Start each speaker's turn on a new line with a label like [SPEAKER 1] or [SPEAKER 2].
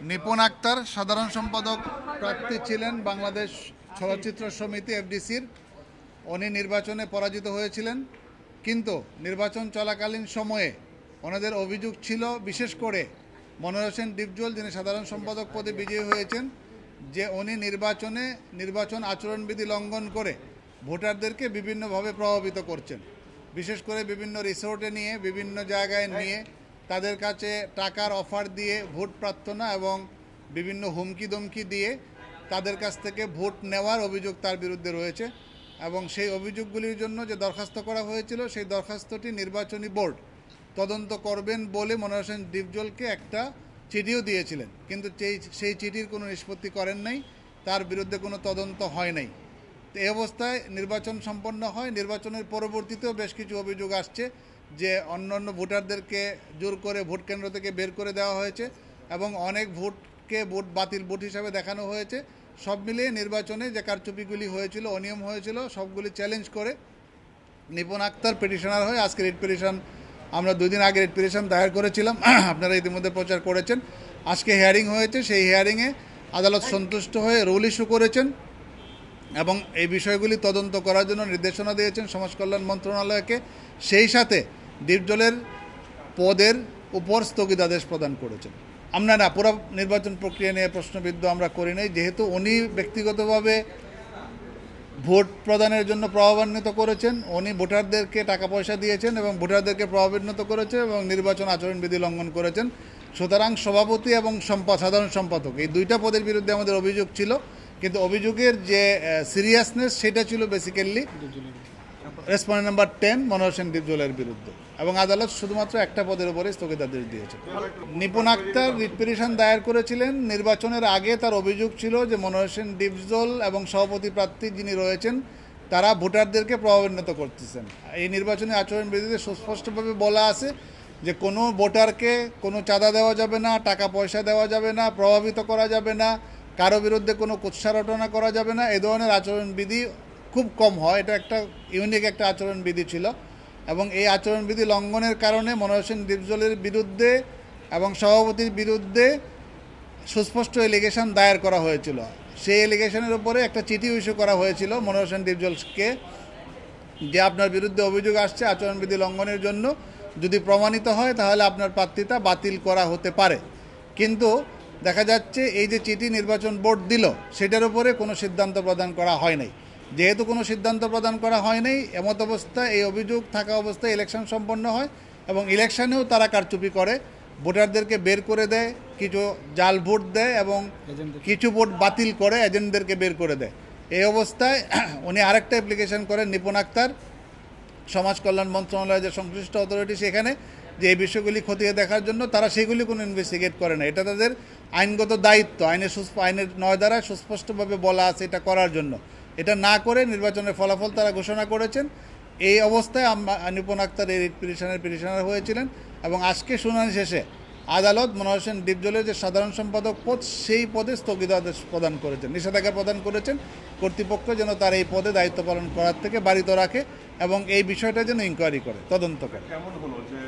[SPEAKER 1] নিপুণ আক্তার সাধারণ সম্পাদক প্রার্থী ছিলেন বাংলাদেশ চলচ্চিত্র সমিতি এফডিসির। উনি নির্বাচনে পরাজিত হয়েছিলেন, কিন্তু নির্বাচন চলাকালীন সময়ে ওনাদের অভিযোগ ছিল, বিশেষ করে মনোয়ার হোসেন ডিপজল যিনি সাধারণ সম্পাদক পদে বিজয়ী হয়েছেন, যে উনি নির্বাচন আচরণবিধি লঙ্ঘন করে ভোটারদেরকে বিভিন্নভাবে প্রভাবিত করছেন। বিশেষ করে বিভিন্ন রিসোর্টে নিয়ে, বিভিন্ন জায়গায় নিয়ে তাদের কাছে টাকার অফার দিয়ে ভোট প্রার্থনা এবং বিভিন্ন হুমকি দমকি দিয়ে তাদের কাছ থেকে ভোট নেওয়ার অভিযোগ তার বিরুদ্ধে রয়েছে। এবং সেই অভিযোগগুলির জন্য যে দরখাস্ত করা হয়েছিল, সেই দরখাস্তটি নির্বাচনী বোর্ড তদন্ত করবেন বলে মনোয়ার হোসেন ডিপজলকে একটা চিঠিও দিয়েছিলেন, কিন্তু সেই চিঠির কোনো নিষ্পত্তি করেন নাই, তার বিরুদ্ধে কোনো তদন্ত হয় নাই। তো এই অবস্থায় নির্বাচন সম্পন্ন হয়। নির্বাচনের পরবর্তীতেও বেশ কিছু অভিযোগ আসছে যে অন্যান্য ভোটারদেরকে জোর করে ভোট কেন্দ্র থেকে বের করে দেওয়া হয়েছে এবং অনেক ভোটকে বাতিল ভোট হিসাবে দেখানো হয়েছে। সব মিলিয়ে নির্বাচনে যে কারচুপিগুলি হয়েছিল, অনিয়ম হয়েছিল, সবগুলি চ্যালেঞ্জ করে নিপুণ আক্তার পিটিশনার হয়ে আজকে রিট পিটিশন, আমরা 2 দিন আগে রিট পিটিশন দায়ের করেছিলাম, আপনারা ইতিমধ্যে প্রচার করেছেন। আজকে হিয়ারিং হয়েছে, সেই হিয়ারিংয়ে আদালত সন্তুষ্ট হয়ে রুল ইস্যু করেছেন এবং এই বিষয়গুলি তদন্ত করার জন্য নির্দেশনা দিয়েছেন সমাজ কল্যাণ মন্ত্রণালয়কে। সেই সাথে ডিপজলের পদের উপর স্থগিতাদেশ প্রদান করেছেন। আমরা না পুরো নির্বাচন প্রক্রিয়া নিয়ে প্রশ্নবিদ্ধ আমরা করি নাই, যেহেতু উনি ব্যক্তিগতভাবে ভোট প্রদানের জন্য প্রভাবান্বিত করেছেন, উনি ভোটারদেরকে টাকা পয়সা দিয়েছেন এবং ভোটারদেরকে প্রভাবান্বিত করেছেন এবং নির্বাচন আচরণবিধি লঙ্ঘন করেছেন। সুতরাং সভাপতি এবং সাধারণ সম্পাদক এই 2টা পদের বিরুদ্ধে আমাদের অভিযোগ ছিল, কিন্তু অভিযোগের যে সিরিয়াসনেস সেটা ছিল basically respondent number 10 Monowar Hossain ডিপজলের বিরুদ্ধে, এবং আদালত শুধুমাত্র একটা পদের উপরে স্থগিতাদেশ দিয়েছে। নিপুণ আক্তার রিট পিটিশন দায়ের করেছিলেন নির্বাচনের আগে। তার অভিযোগ ছিল যে মনোয়ার হোসেন ডিপজল এবং সভাপতি প্রার্থী যিনি রয়েছেন তারা ভোটারদেরকে প্রভাবান্বিত করতেছেন। এই নির্বাচনী আচরণবিধিতে সুস্পষ্টভাবে বলা আছে যে কোনো ভোটারকে কোনো চাঁদা দেওয়া যাবে না, টাকা পয়সা দেওয়া যাবে না, প্রভাবিত করা যাবে না, কারো বিরুদ্ধে কোনো কুৎসা রটনা করা যাবে না। এই ধরনের আচরণবিধি খুব কম হয়, এটা একটা ইউনিক একটা আচরণবিধি ছিল এবং এই আচরণবিধি লঙ্ঘনের কারণে মনোয়ার হোসেন ডিপজলের বিরুদ্ধে এবং সভাপতির বিরুদ্ধে সুস্পষ্ট এলিগেশন দায়ের করা হয়েছিল। সেই এলিগেশনের উপরে একটা চিঠি ইস্যু করা হয়েছিল মনোয়ার হোসেন ডিপজলকে, যে আপনার বিরুদ্ধে অভিযোগ আসছে আচরণবিধি লঙ্ঘনের জন্য, যদি প্রমাণিত হয় তাহলে আপনার প্রার্থিতা বাতিল করা হতে পারে। কিন্তু দেখা যাচ্ছে এই যে চিঠি নির্বাচন বোর্ড দিল সেটার উপরে কোনো সিদ্ধান্ত প্রদান করা হয় নাই। যেহেতু কোনো সিদ্ধান্ত প্রদান করা হয় নাই, এমত অবস্থায় এই অভিযোগ থাকা অবস্থায় ইলেকশন সম্পন্ন হয় এবং ইলেকশনেও তারা কারচুপি করে, ভোটারদেরকে বের করে দেয়, কিছু জাল ভোট দেয় এবং কিছু ভোট বাতিল করে এজেন্টদেরকে বের করে দেয়। এই অবস্থায় উনি আরেকটা অ্যাপ্লিকেশন করেন নিপুণ আক্তার সমাজ কল্যাণ মন্ত্রণালয়ের যে সংশ্লিষ্ট অথরিটি সেখানে, যে এই বিষয়গুলি খতিয়ে দেখার জন্য। তারা সেগুলি কোনো ইনভেস্টিগেট করে না, এটা তাদের আইনগত দায়িত্ব, আইনের 9 ধারায় সুস্পষ্টভাবে বলা আছে এটা করার জন্য। এটা না করে নির্বাচনের ফলাফল তারা ঘোষণা করেছেন। এই অবস্থায় নিপুণ আক্তার এই রিট পিটিশনের পিটিশনার হয়েছিলেন এবং আজকে শুনানি শেষে আদালত মনোয়ার হোসেন ডিপজলের যে সাধারণ সম্পাদক পদ সেই পদে স্থগিতাদেশ প্রদান করেছেন, নিষেধাজ্ঞা প্রদান করেছেন কর্তৃপক্ষ যেন তার এই পদে দায়িত্ব পালন করার থেকে বারিত রাখে এবং এই বিষয়টা যেন ইনকোয়ারি করে, তদন্ত করে।
[SPEAKER 2] কেমন হলো যে